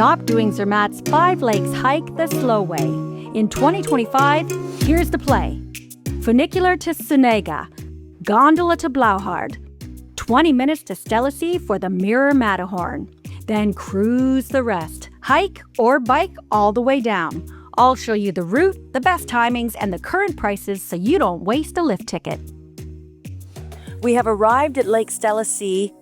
Stop doing Zermatt's 5 Lakes hike the slow way. In 2025, here's the play. Funicular to Sunega, Gondola to Blauherd, 20 minutes to Stellisee for the mirror Matterhorn. Then cruise the rest. Hike or bike all the way down. I'll show you the route, the best timings, and the current prices so you don't waste a lift ticket. We have arrived at Lake Stellisee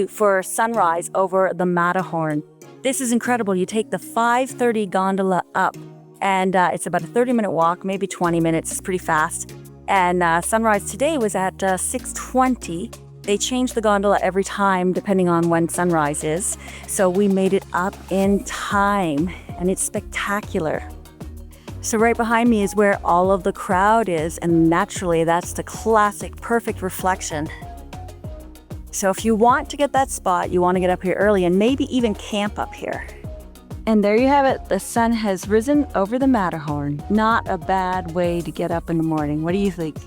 for sunrise over the Matterhorn. This is incredible. You take the 5:30 gondola up, and it's about a 30-minute walk, maybe 20 minutes. It's pretty fast. And sunrise today was at 6:20. They change the gondola every time depending on when sunrise is. So we made it up in time, and it's spectacular. So right behind me is where all of the crowd is, and naturally that's the classic perfect reflection. So if you want to get that spot, you want to get up here early and maybe even camp up here. And there you have it. The sun has risen over the Matterhorn. Not a bad way to get up in the morning. What do you think?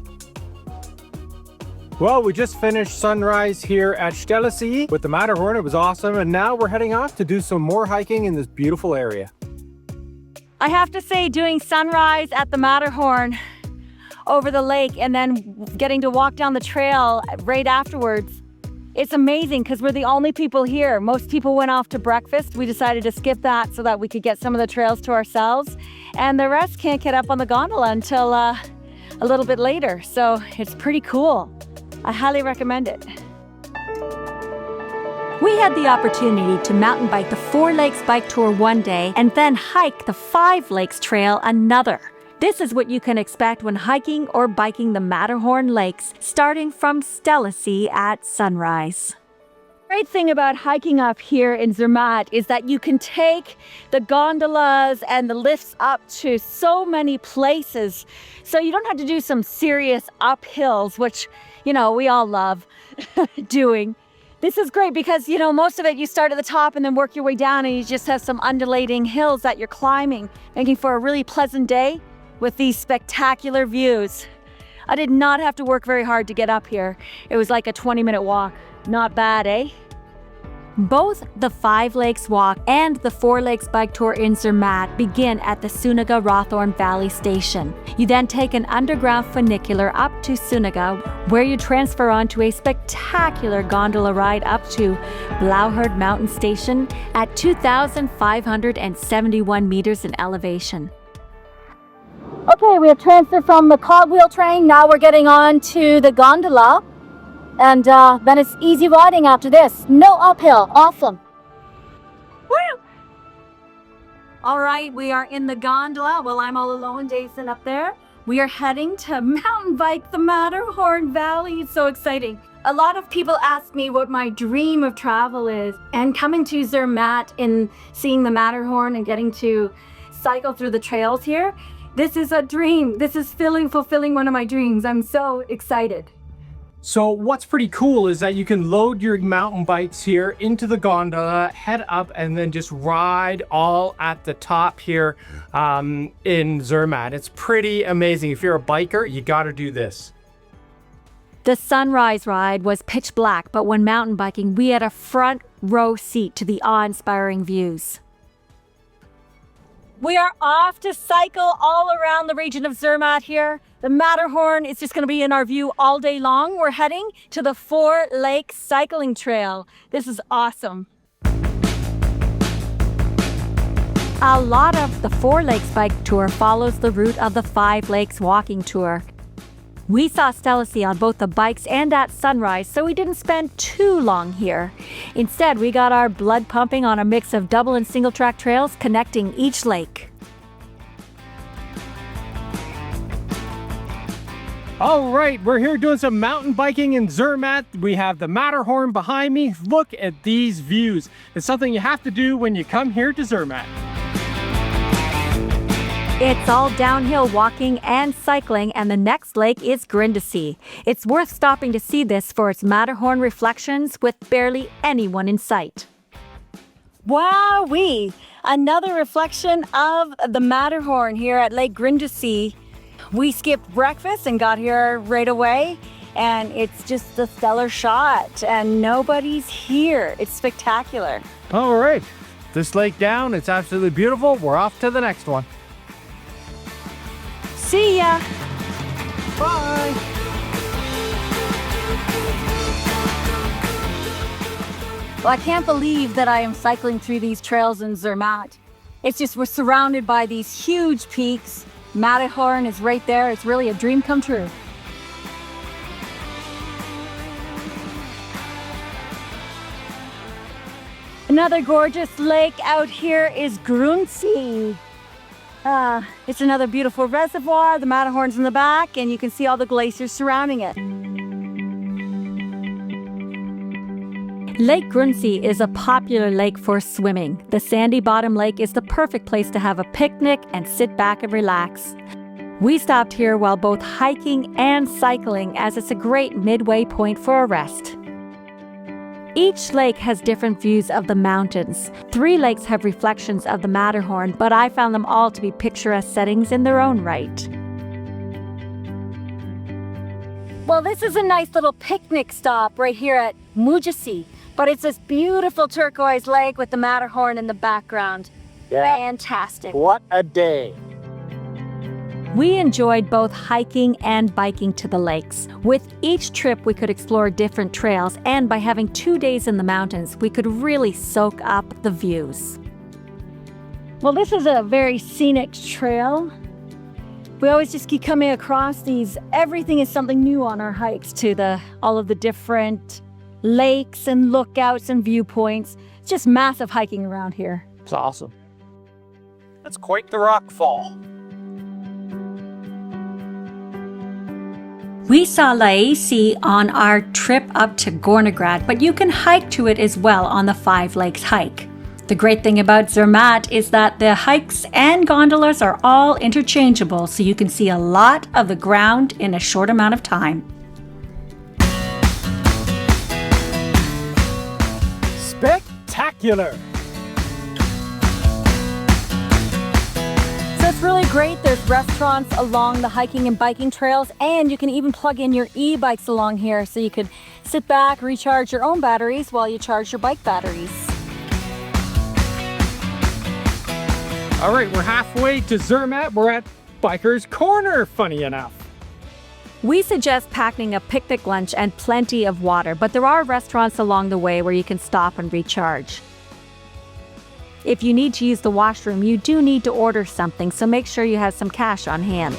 Well, we just finished sunrise here at Stellisee with the Matterhorn. It was awesome. And now we're heading off to do some more hiking in this beautiful area. I have to say, doing sunrise at the Matterhorn over the lake and then getting to walk down the trail right afterwards, it's amazing because we're the only people here. Most people went off to breakfast. We decided to skip that so that we could get some of the trails to ourselves. And the rest can't get up on the gondola until a little bit later. So it's pretty cool. I highly recommend it. We had the opportunity to mountain bike the 4 Lakes bike tour one day and then hike the 5 Lakes trail another. This is what you can expect when hiking or biking the Matterhorn Lakes, starting from Stellisee at sunrise. The great thing about hiking up here in Zermatt is that you can take the gondolas and the lifts up to so many places. So you don't have to do some serious uphills, which, you know, we all love doing. This is great because, you know, most of it you start at the top and then work your way down and you just have some undulating hills that you're climbing, making for a really pleasant day with these spectacular views. I did not have to work very hard to get up here. It was like a 20-minute walk. Not bad, eh? Both the 5 Lakes walk and the 4 Lakes bike tour in Zermatt begin at the Sunega-Rothorn Valley Station. You then take an underground funicular up to Sunega, where you transfer onto a spectacular gondola ride up to Blauherd Mountain Station at 2,571 meters in elevation. Okay, we have transferred from the cogwheel train. Now we're getting on to the gondola. And then it's easy riding after this. No uphill. Awesome. Woo! All right, we are in the gondola. Well, I'm all alone. Jason up there. We are heading to mountain bike the Matterhorn Valley. It's so exciting. A lot of people ask me what my dream of travel is. And coming to Zermatt and seeing the Matterhorn and getting to cycle through the trails here, this is a dream. This is fulfilling one of my dreams. I'm so excited. So what's pretty cool is that you can load your mountain bikes here into the gondola, head up, and then just ride all at the top here in Zermatt. It's pretty amazing. If you're a biker, you got to do this. The sunrise ride was pitch black, but when mountain biking, we had a front row seat to the awe-inspiring views. We are off to cycle all around the region of Zermatt here. The Matterhorn is just going to be in our view all day long. We're heading to the 4 Lakes cycling trail. This is awesome. A lot of the 4 Lakes bike tour follows the route of the 5 Lakes walking tour. We saw Stellisee on both the bikes and at sunrise, so we didn't spend too long here. Instead, we got our blood pumping on a mix of double and single track trails connecting each lake. All right, we're here doing some mountain biking in Zermatt. We have the Matterhorn behind me. Look at these views. It's something you have to do when you come here to Zermatt. It's all downhill walking and cycling, and the next lake is Grindjisee. It's worth stopping to see this for its Matterhorn reflections with barely anyone in sight. Wowee! Another reflection of the Matterhorn here at Lake Grindjisee. We skipped breakfast and got here right away, and it's just a stellar shot, and nobody's here. It's spectacular. All right. this lake down. It's absolutely beautiful. We're off to the next one. See ya! Bye! Well, I can't believe that I am cycling through these trails in Zermatt. It's just, we're surrounded by these huge peaks. Matterhorn is right there. It's really a dream come true. Another gorgeous lake out here is Grünsee. It's another beautiful reservoir. The Matterhorn's in the back, and you can see all the glaciers surrounding it. Lake Grünsee is a popular lake for swimming. The sandy bottom lake is the perfect place to have a picnic and sit back and relax. We stopped here while both hiking and cycling, as it's a great midway point for a rest. Each lake has different views of the mountains. 3 lakes have reflections of the Matterhorn, but I found them all to be picturesque settings in their own right. Well, this is a nice little picnic stop right here at Moosjisee, but it's this beautiful turquoise lake with the Matterhorn in the background. Yeah. Fantastic. What a day. We enjoyed both hiking and biking to the lakes. With each trip, we could explore different trails, and by having 2 days in the mountains, we could really soak up the views. Well, this is a very scenic trail. We always just keep coming across these. Everything is something new on our hikes to all of the different lakes and lookouts and viewpoints. It's just massive hiking around here. It's awesome. That's quite the rock fall. We saw Leisee on our trip up to Gornergrat, but you can hike to it as well on the 5 Lakes hike. The great thing about Zermatt is that the hikes and gondolas are all interchangeable, so you can see a lot of the ground in a short amount of time. Spectacular! So it's really great. There's restaurants along the hiking and biking trails, and you can even plug in your e-bikes along here, so you could sit back, recharge your own batteries while you charge your bike batteries. All right, we're halfway to Zermatt. We're at Biker's Corner, funny enough. We suggest packing a picnic lunch and plenty of water, but there are restaurants along the way where you can stop and recharge. If you need to use the washroom, you do need to order something, so make sure you have some cash on hand.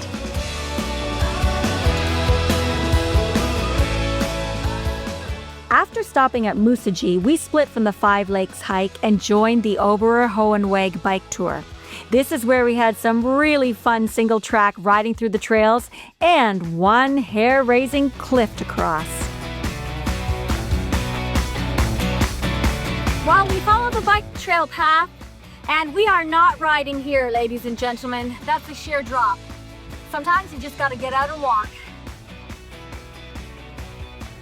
After stopping at Moosjisee, we split from the 5 Lakes hike and joined the Oberer Hohenweg bike tour. This is where we had some really fun single track riding through the trails and one hair-raising cliff to cross. Well, we follow the bike trail path, and we are not riding here, ladies and gentlemen. That's a sheer drop. Sometimes you just gotta get out and walk.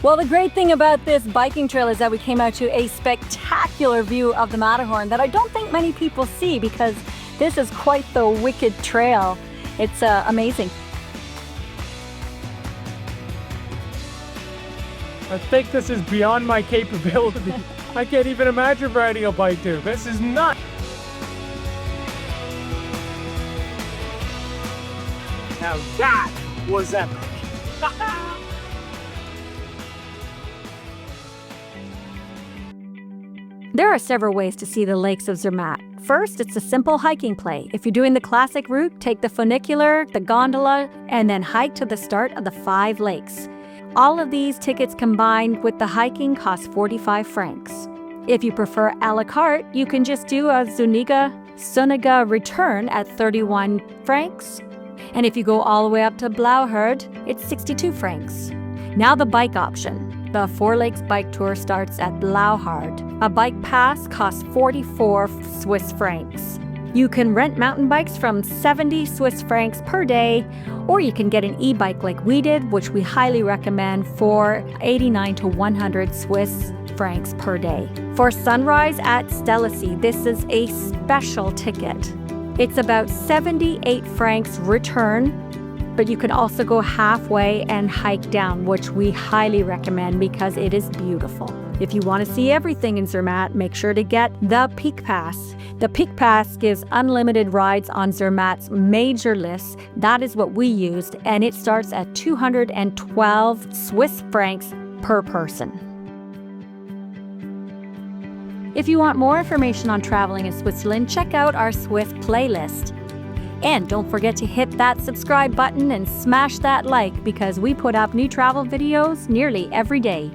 Well, the great thing about this biking trail is that we came out to a spectacular view of the Matterhorn that I don't think many people see, because this is quite the wicked trail. It's amazing. I think this is beyond my capability. I can't even imagine riding a bike too. This is nuts. Now that was epic. There are several ways to see the lakes of Zermatt. First, it's a simple hiking play. If you're doing the classic route, take the funicular, the gondola, and then hike to the start of the 5 lakes. All of these tickets combined with the hiking cost 45 francs. If you prefer a la carte, you can just do a Zuniga return at 31 francs. And if you go all the way up to Blauherd, it's 62 francs. Now the bike option. The 4 Lakes bike tour starts at Blauherd. A bike pass costs 44 Swiss francs. You can rent mountain bikes from 70 Swiss francs per day, or you can get an e-bike like we did, which we highly recommend, for 89 to 100 Swiss francs per day. For sunrise at Stellisee, this is a special ticket. It's about 78 francs return, but you can also go halfway and hike down, which we highly recommend because it is beautiful. If you want to see everything in Zermatt, make sure to get the Peak Pass. The Peak Pass gives unlimited rides on Zermatt's major lists. That is what we used, and it starts at 212 Swiss francs per person. If you want more information on traveling in Switzerland, check out our Swiss playlist. And don't forget to hit that subscribe button and smash that like because we put up new travel videos nearly every day.